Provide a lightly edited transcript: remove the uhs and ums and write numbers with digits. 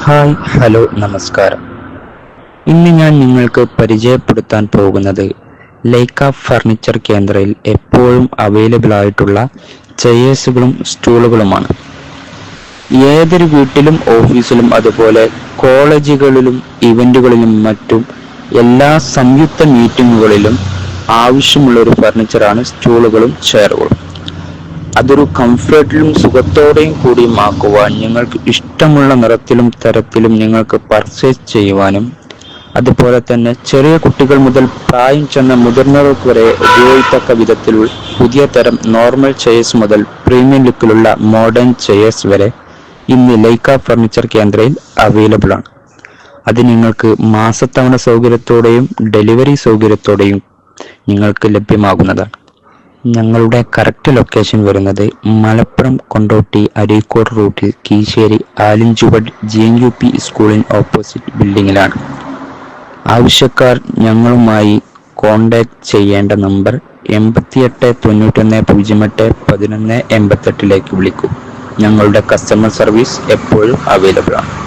Hi hello നമസ്കാരം. ഇന്ന് ഞാൻ നിങ്ങൾക്ക് പരിചയപ്പെടുത്താൻ പോകുന്നത് ലൈക്ക ഫർണിച്ചർ കേന്ദ്രയിൽ എപ്പോഴും അവൈലബിൾ ആയിട്ടുള്ള ചെയേഴ്സുകളും സ്റ്റൂളുകളുമാണ്. ഏതൊരു വീട്ടിലും ഓഫീസിലും അതുപോലെ കോളേജുകളിലും ഇവന്റുകളിലും മറ്റും എല്ലാ സംയുക്ത മീറ്റിങ്ങുകളിലും ആവശ്യമുള്ള ഒരു ഫർണിച്ചറാണ് സ്റ്റൂളുകളും ചെയറുകളും. അതൊരു കംഫർട്ടിലും സുഖത്തോടെയും കൂടിയും ആക്കുവാൻ നിങ്ങൾക്ക് ഇഷ്ടമുള്ള നിറത്തിലും തരത്തിലും നിങ്ങൾക്ക് പർച്ചേസ് ചെയ്യുവാനും അതുപോലെ തന്നെ ചെറിയ കുട്ടികൾ മുതൽ പ്രായം ചെന്ന മുതിർന്നവർക്ക് വരെ ഉപയോഗിക്കത്തക്ക വിധത്തിൽ പുതിയ തരം നോർമൽ ചെയേഴ്സ് മുതൽ പ്രീമിയം ലുക്കിലുള്ള മോഡേൺ ചെയേഴ്സ് വരെ ഇന്ന് ലൈക്ക ഫർണിച്ചർ കേന്ദ്രയിൽ അവൈലബിൾ ആണ്. അത് നിങ്ങൾക്ക് മാസത്തവണ സൗകര്യത്തോടെയും ഡെലിവറി സൗകര്യത്തോടെയും നിങ്ങൾക്ക് ലഭ്യമാകുന്നതാണ്. ഞങ്ങളുടെ കറക്റ്റ് ലൊക്കേഷൻ വരുന്നത് മലപ്പുറം കൊണ്ടോട്ടി അരീക്കോട് റൂട്ടിൽ കീശ്ശേരി ആലിൻചുവട് GNUP സ്കൂളിന് ഓപ്പോസിറ്റ് ബിൽഡിങ്ങിലാണ്. ആവശ്യക്കാർ ഞങ്ങളുമായി കോൺടാക്ട് ചെയ്യേണ്ട നമ്പർ 8891081188 വിളിക്കൂ. ഞങ്ങളുടെ കസ്റ്റമർ സർവീസ് എപ്പോഴും അവൈലബിൾ ആണ്.